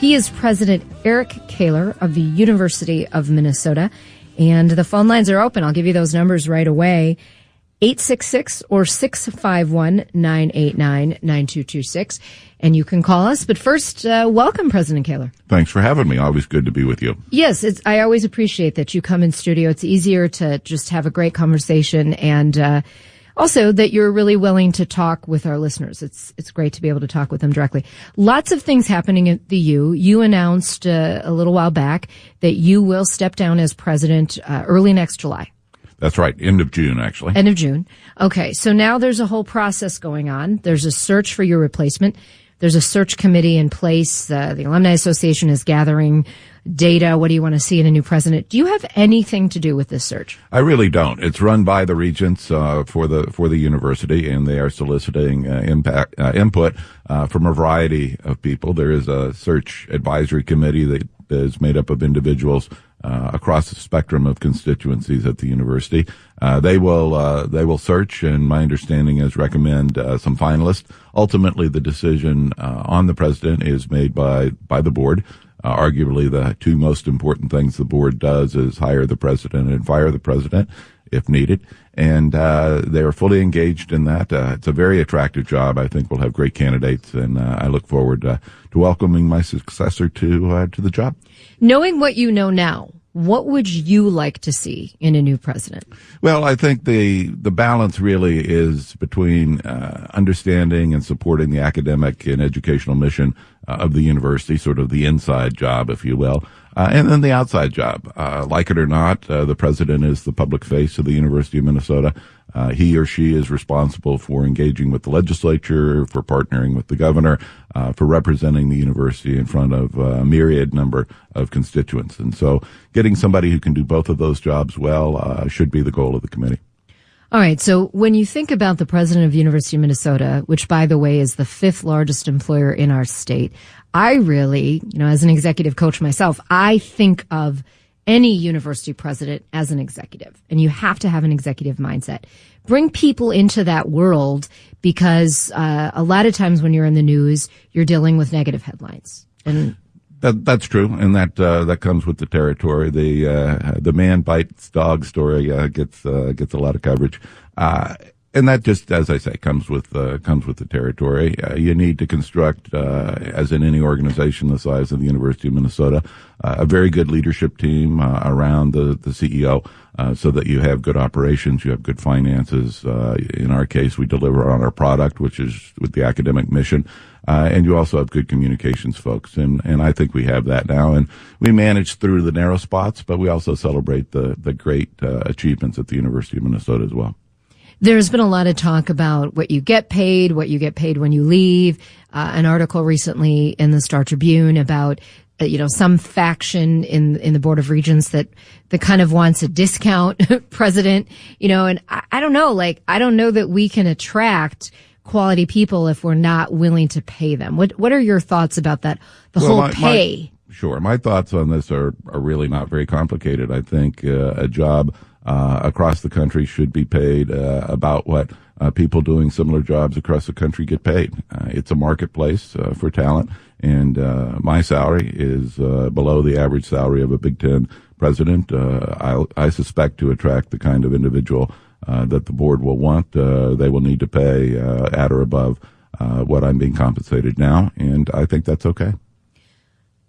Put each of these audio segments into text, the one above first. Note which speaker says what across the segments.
Speaker 1: He is President Eric Kaler of the University of Minnesota. And the phone lines are open. I'll give you those numbers right away. 866 or 651-989-9226. And you can call us. But first, welcome, President Kaler.
Speaker 2: Thanks for having me. Always good to be with you.
Speaker 1: Yes, I always appreciate that you come in studio. It's easier to just have a great conversation, and also that you're really willing to talk with our listeners. It's great to be able to talk with them directly. Lots of things happening at the U. You announced a little while back that you will step down as president early next July.
Speaker 2: That's right. End of June, actually.
Speaker 1: End of June. Okay. So now there's a whole process going on. There's a search for your replacement. There's a search committee in place. The Alumni Association is gathering data. What do you want to see in a new president? Do you have anything to do with this search?
Speaker 2: I really don't. It's run by the regents for the university, and they are soliciting input from a variety of people. There is a search advisory committee that is made up of individuals across the spectrum of constituencies at the university. They will search, and my understanding is recommend some finalists. Ultimately, the decision on the president is made by the board. Arguably, the two most important things the board does is hire the president and fire the president if needed. And they are fully engaged in that. It's a very attractive job. I think we'll have great candidates, and I look forward to welcoming my successor to the job.
Speaker 1: Knowing what you know now, what would you like to see in a new president?
Speaker 2: Well, I think the balance really is between understanding and supporting the academic and educational mission of the university, sort of the inside job, if you will, and then the outside job. Like it or not, the president is the public face of the University of Minnesota. He or she is responsible for engaging with the legislature, for partnering with the governor, for representing the university in front of a myriad number of constituents. And so getting somebody who can do both of those jobs well should be the goal of the committee.
Speaker 1: All right. So when you think about the president of the University of Minnesota, which, by the way, is the fifth largest employer in our state, I really, as an executive coach myself, I think of any university president as an executive, and you have to have an executive mindset. Bring people into that world, because a lot of times when you're in the news, you're dealing with negative headlines. And
Speaker 2: that's true, and that comes with the territory. The man bites dog story gets a lot of coverage. And that just, as I say, comes with the territory. You need to construct, as in any organization the size of the University of Minnesota, a very good leadership team around the CEO, so that you have good operations, you have good finances. In our case, we deliver on our product, which is with the academic mission, and you also have good communications folks, and I think we have that now. And we manage through the narrow spots, but we also celebrate the great achievements at the University of Minnesota as well.
Speaker 1: There's been a lot of talk about what you get paid when you leave. An article recently in the Star Tribune about, some faction in the Board of Regents that kind of wants a discount president, and I don't know, I don't know that we can attract quality people if we're not willing to pay them. What are your thoughts about that? Whole pay?
Speaker 2: Sure. My thoughts on this are really not very complicated. I think a job across the country should be paid about what people doing similar jobs across the country get paid. It's a marketplace for talent, and my salary is below the average salary of a Big Ten president. I suspect to attract the kind of individual that the board will want, they will need to pay at or above what I'm being compensated now, and I think that's okay.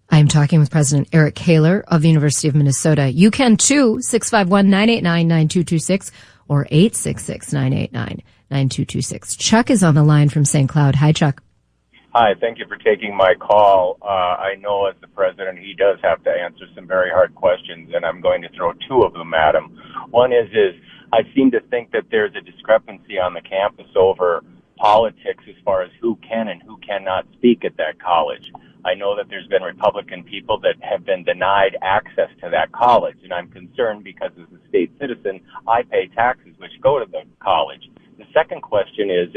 Speaker 1: I'm talking with President Eric Kaler of the University of Minnesota. You can too, 651-989-9226 or 866-989-9226. Chuck is on the line from St. Cloud. Hi, Chuck.
Speaker 3: Hi, thank you for taking my call. I know as the president, he does have to answer some very hard questions, and I'm going to throw two of them at him. One is I seem to think that there's a discrepancy on the campus over politics as far as who can and who cannot speak at that college. I know that there's been Republican people that have been denied access to that college, and I'm concerned because as a state citizen, I pay taxes which go to the college. The second question is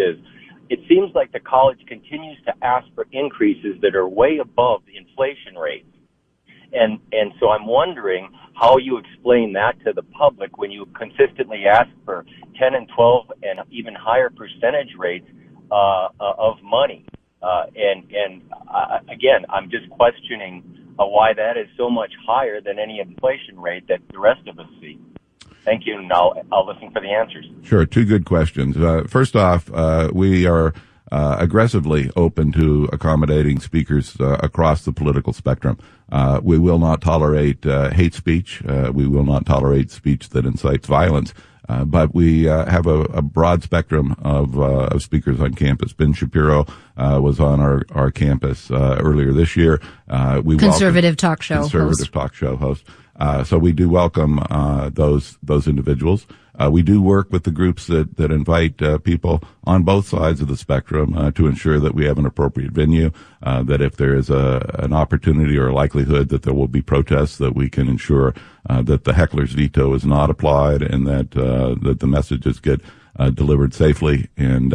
Speaker 3: it seems like the college continues to ask for increases that are way above the inflation rate. And so I'm wondering how you explain that to the public when you consistently ask for 10 and 12 and even higher percentage rates of money. Again, I'm just questioning why that is so much higher than any inflation rate that the rest of us see. Thank you, and I'll listen for the answers.
Speaker 2: Sure, two good questions. First off, we are aggressively open to accommodating speakers across the political spectrum. We will not tolerate hate speech. We will not tolerate speech that incites violence. But we have a broad spectrum of speakers on campus. Ben Shapiro was on our campus earlier this year.
Speaker 1: Conservative talk show
Speaker 2: host. So we do welcome those individuals. We do work with the groups that invite people on both sides of the spectrum to ensure that we have an appropriate venue, that if there is an opportunity or a likelihood that there will be protests, that we can ensure that the heckler's veto is not applied, and that the messages get delivered safely, and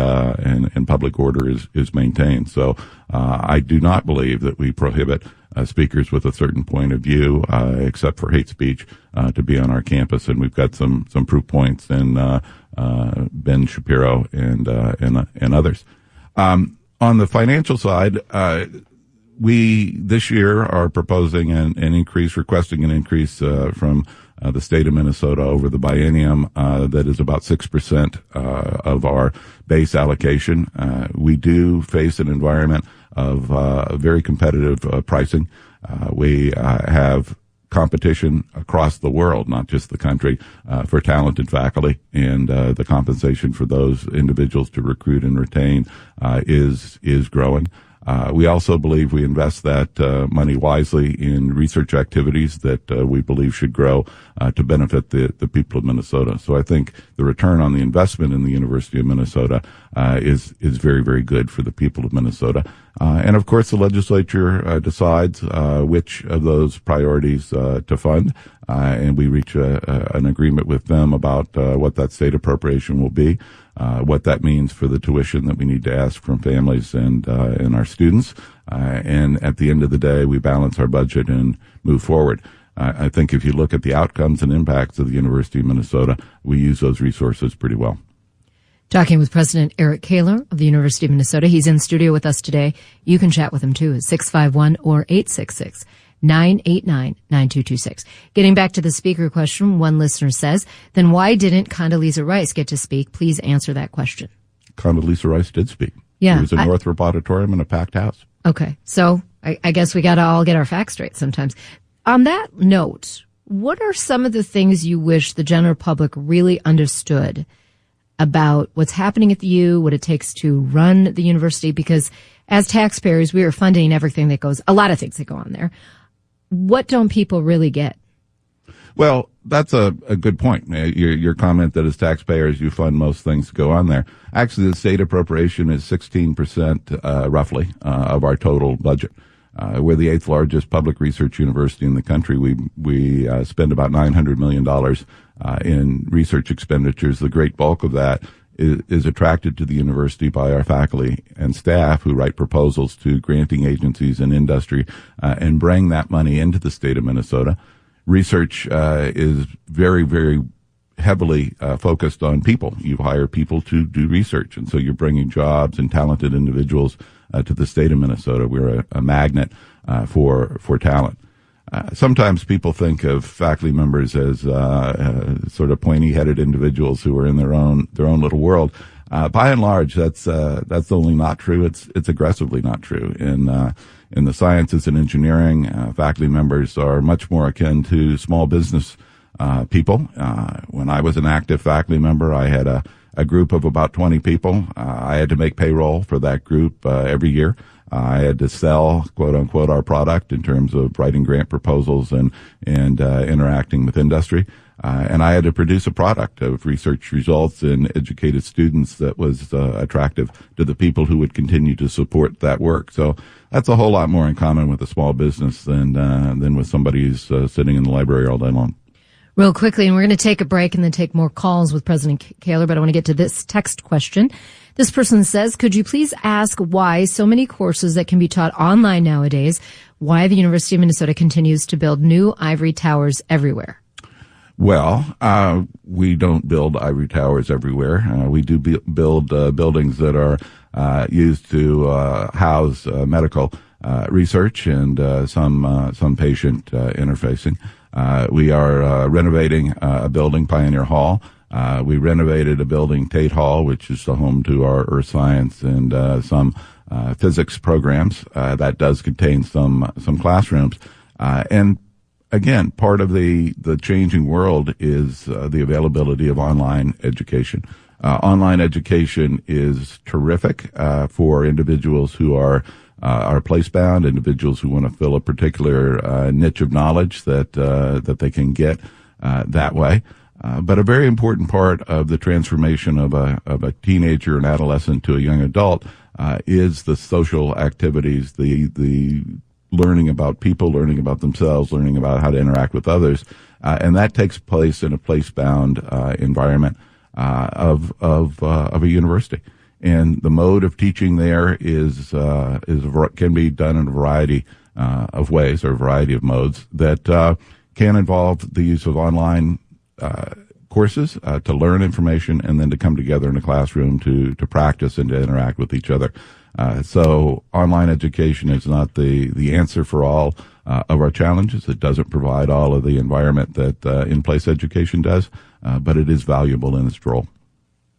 Speaker 2: public order is maintained. So I do not believe that we prohibit speakers with a certain point of view, except for hate speech, to be on our campus, and we've got some proof points in Ben Shapiro and others. On the financial side, we this year are proposing requesting an increase from the state of Minnesota over the biennium that is about 6% of our base allocation. We do face an environment of very competitive pricing. We have competition across the world, not just the country, for talented faculty, and the compensation for those individuals to recruit and retain is growing. We also believe we invest that money wisely in research activities that we believe should grow to benefit the people of Minnesota. So I think the return on the investment in the University of Minnesota is very, very good for the people of Minnesota. And of course, the legislature decides which of those priorities to fund, and we reach an agreement with them about what that state appropriation will be. What that means for the tuition that we need to ask from families and our students. And at the end of the day, we balance our budget and move forward. I think if you look at the outcomes and impacts of the University of Minnesota, we use those resources pretty well.
Speaker 1: Talking with President Eric Kaler of the University of Minnesota. He's in studio with us today. You can chat with him too at 651 or 866-989-9226. Getting back to the speaker question, one listener says, then why didn't Condoleezza Rice get to speak? Please answer that question.
Speaker 2: Condoleezza Rice did speak.
Speaker 1: Yeah.
Speaker 2: It was in Northrop Auditorium in a packed house.
Speaker 1: Okay. So I guess we got to all get our facts straight sometimes. On that note, what are some of the things you wish the general public really understood about what's happening at the U, what it takes to run the university? Because as taxpayers, we are funding everything that goes, a lot of things that go on there. What don't people really get?
Speaker 2: Well, that's a good point. Your comment that as taxpayers you fund most things that go on there. Actually, the state appropriation is 16% roughly of our total budget. We're the 8th largest public research university in the country. We spend about $900 million in research expenditures. The great bulk of that is attracted to the university by our faculty and staff who write proposals to granting agencies and industry and bring that money into the state of Minnesota. Research is very, very heavily focused on people. You hire people to do research, and so you're bringing jobs and talented individuals to the state of Minnesota. We're a magnet for talent. Sometimes people think of faculty members as sort of pointy-headed individuals who are in their own little world. By and large, that's only not true. It's aggressively not true. In the sciences and engineering, faculty members are much more akin to small business people. When I was an active faculty member, I had a group of about 20 people. I had to make payroll for that group every year. I had to sell, quote unquote, our product in terms of writing grant proposals and interacting with industry. And I had to produce a product of research results and educated students that was attractive to the people who would continue to support that work. So that's a whole lot more in common with a small business than with somebody who's sitting in the library all day long.
Speaker 1: Real quickly, and we're going to take a break and then take more calls with President Kaler, but I want to get to this text question. This person says, could you please ask why so many courses that can be taught online nowadays, why the University of Minnesota continues to build new ivory towers everywhere?
Speaker 2: Well, we don't build ivory towers everywhere. We do build buildings that are used to house medical research and some patient interfacing. We are renovating a building, Pioneer Hall. We renovated a building, Tate Hall, which is the home to our earth science and some physics programs. That does contain some classrooms. And again, part of the changing world is the availability of online education. Online education is terrific for individuals who are place-bound, individuals who want to fill a particular niche of knowledge that they can get that way. But a very important part of the transformation of a teenager and adolescent to a young adult is the social activities, the learning about people, learning about themselves, learning about how to interact with others, and that takes place in a place-bound environment of a university. And the mode of teaching there can be done in a variety of ways, or a variety of modes that can involve the use of online courses to learn information and then to come together in a classroom to practice and to interact with each other. So online education is not the answer for all of our challenges. It doesn't provide all of the environment that in-place education does, but it is valuable in its role.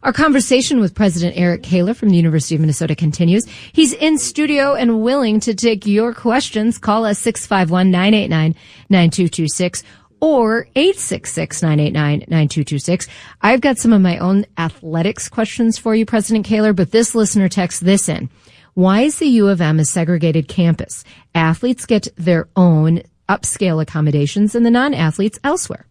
Speaker 1: Our conversation with President Eric Kaler from the University of Minnesota continues. He's in studio and willing to take your questions. Call us 651-989-9226 or 866-989-9226. I've got some of my own athletics questions for you, President Kaler, but this listener texts this in. Why is the U of M a segregated campus? Athletes get their own upscale accommodations and the non-athletes elsewhere.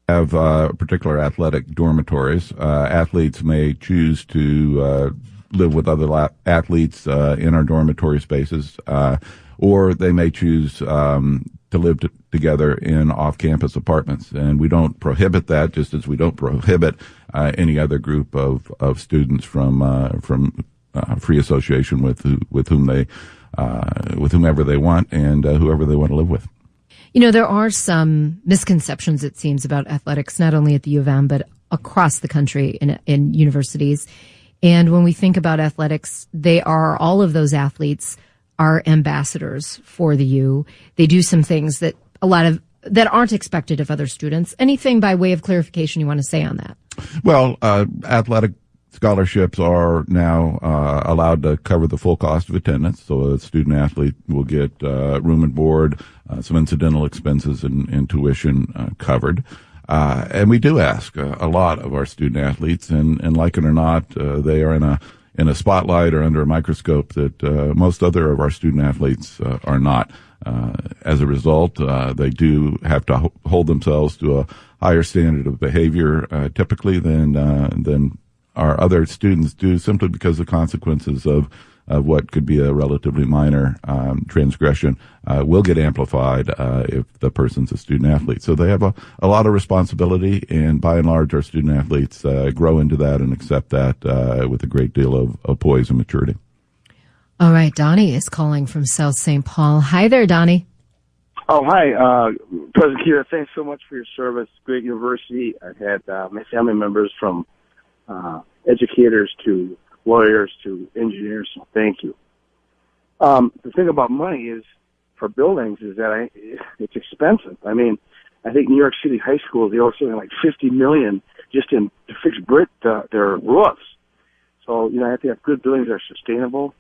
Speaker 2: Have particular athletic dormitories. Athletes may choose to live with other athletes in our dormitory spaces, or they may choose to live together in off-campus apartments. And we don't prohibit that, just as we don't prohibit any other group of students from free association with whomever they want and whoever they want to live with.
Speaker 1: You know, there are some misconceptions, it seems, about athletics, not only at the U of M, but across the country in universities. And when we think about athletics, all of those athletes are ambassadors for the U. They do some things that aren't expected of other students. Anything by way of clarification you want to say on that? Well,
Speaker 2: athletic scholarships are now allowed to cover the full cost of attendance, so a student athlete will get room and board, some incidental expenses and tuition covered. And we do ask a lot of our student athletes, and like it or not, they are in a spotlight or under a microscope that most other of our student athletes are not. As a result, they do have to hold themselves to a higher standard of behavior typically than our other students do, simply because the consequences of what could be a relatively minor transgression will get amplified if the person's a student athlete. So they have a lot of responsibility, and by and large, our student athletes grow into that and accept that with a great deal of poise and maturity.
Speaker 1: All right, Donnie is calling from South St. Paul. Hi there, Donnie.
Speaker 4: Oh, hi, President Kaler. Thanks so much for your service. Great university. I've had my family members from educators to lawyers to engineers, so thank you. The thing about money is, for buildings, is that it's expensive. I mean, I think New York City high schools, they owe something like $50 million just to fix their roofs. So, I have to have good buildings that are sustainable.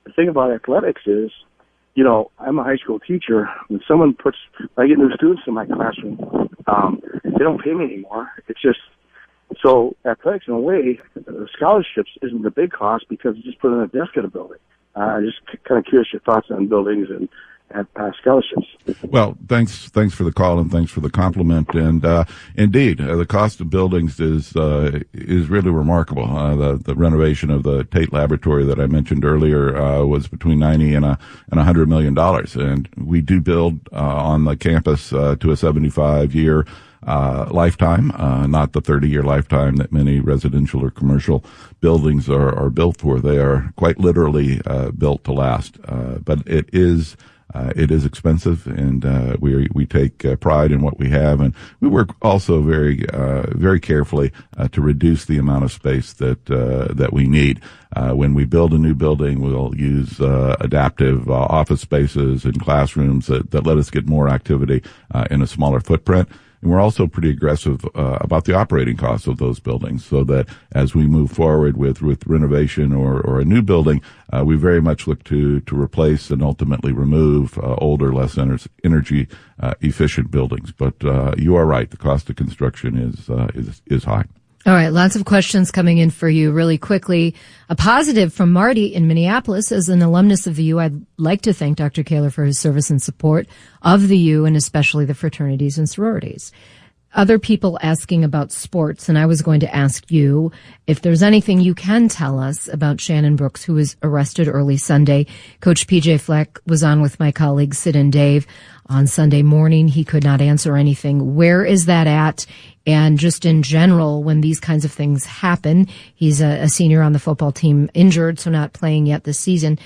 Speaker 4: The thing about athletics is, I'm a high school teacher. When I get new students in my classroom, they don't pay me anymore. It's just, so athletics, in a way, scholarships isn't the big cost because you just put in a desk at a building. I'm just kind of curious your thoughts on buildings and scholarships.
Speaker 2: Well, thanks for the call and thanks for the compliment. And indeed, the cost of buildings is really remarkable. The renovation of the Tate Laboratory that I mentioned earlier was between $90 and $100 million, and we do build on the campus to a 75-year lifetime, not the 30-year lifetime that many residential or commercial buildings are built for. They are quite literally built to last. But it is It is expensive, and we take pride in what we have, and we work also very carefully to reduce the amount of space that we need. When we build a new building, we'll use adaptive office spaces and classrooms that let us get more activity in a smaller footprint. And we're also pretty aggressive about the operating costs of those buildings, so that as we move forward with renovation or a new building, we very much look to replace and ultimately remove older, less energy efficient buildings. But you are right; the cost of construction is high.
Speaker 1: All right, lots of questions coming in for you really quickly. A positive from Marty in Minneapolis. As an alumnus of the U, I'd like to thank Dr. Kaler for his service and support of the U, and especially the fraternities and sororities. Other people asking about sports, and I was going to ask you if there's anything you can tell us about Shannon Brooks, who was arrested early Sunday. Coach PJ Fleck was on with my colleagues Sid and Dave on Sunday morning. He could not answer anything. Where is that at? And just in general, when these kinds of things happen, he's a senior on the football team, injured, so not playing yet this season.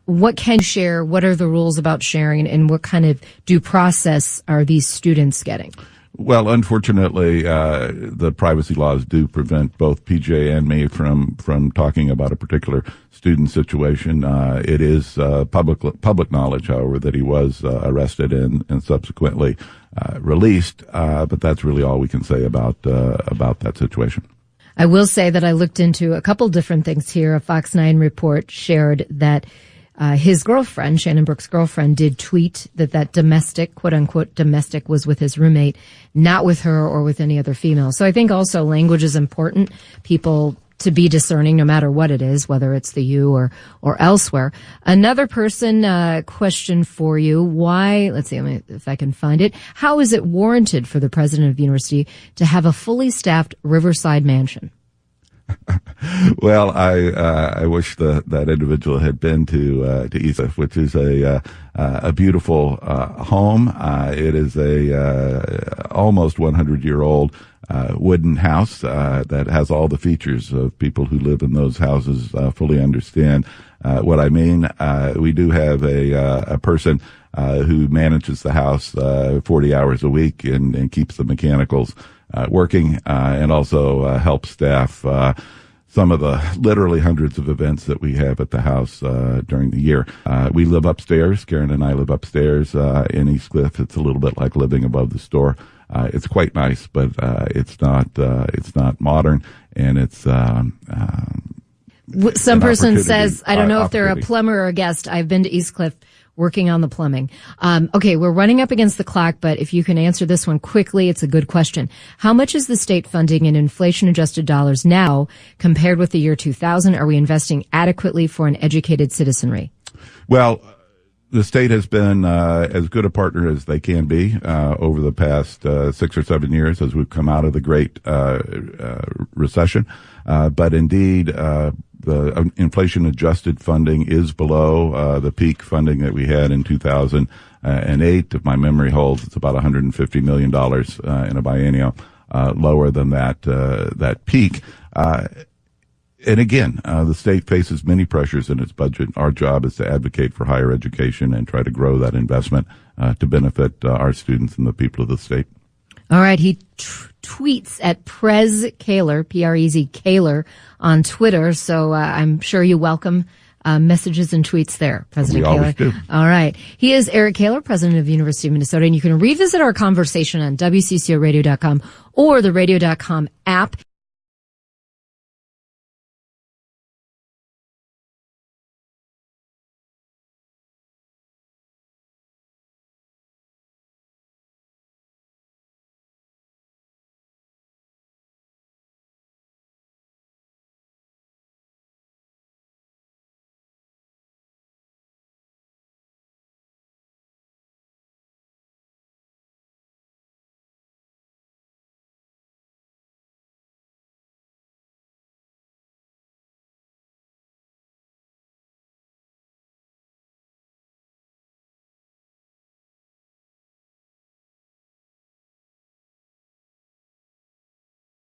Speaker 1: What can you share? What are the rules about sharing, and what kind of due process are these students getting?
Speaker 2: Well, unfortunately, the privacy laws do prevent both PJ and me from talking about a particular student situation. It is public knowledge, however, that he was arrested and subsequently released. But that's really all we can say about that situation.
Speaker 1: I will say that I looked into a couple different things here. A Fox 9 report shared that his girlfriend, Shannon Brooks' girlfriend, did tweet that domestic, quote unquote, domestic was with his roommate, not with her or with any other female. So I think also language is important. People to be discerning no matter what it is, whether it's the U or elsewhere. Another question for you. Why, let's see if I can find it. How is it warranted for the president of the university to have a fully staffed Riverside mansion?
Speaker 2: Well, I wish that individual had been to East Cliff, which is a beautiful home. It is a almost 100-year-old wooden house that has all the features of people who live in those houses fully understand what I mean. We do have a person who manages the house 40 hours a week and keeps the mechanicals working, and also helps staff some of the literally hundreds of events that we have at the house during the year. We live upstairs. Karen and I live upstairs in East Cliff. It's a little bit like living above the store. It's quite nice, but it's not modern, and it's
Speaker 1: some person says, I don't know if they're a plumber or a guest. I've been to East Cliff working on the plumbing. Okay, we're running up against the clock, but if you can answer this one quickly, it's a good question. How much is the state funding in inflation-adjusted dollars now compared with the year 2000? Are we investing adequately for an educated citizenry?
Speaker 2: Well, the state has been as good a partner as they can be over the past 6 or 7 years as we've come out of the Great Recession. But indeed, the inflation-adjusted funding is below the peak funding that we had in 2008. If my memory holds, it's about $150 million in a biennial, lower than that peak. And again, the state faces many pressures in its budget. Our job is to advocate for higher education and try to grow that investment to benefit our students and the people of the state.
Speaker 1: All right. He tweets at Prez Kaler, P-R-E-Z Kaler, on Twitter. So I'm sure you welcome messages and tweets there, President Kaler.
Speaker 2: We always do.
Speaker 1: All right. He is Eric Kaler, president of the University of Minnesota, and you can revisit our conversation on WCCOradio.com or the radio.com app.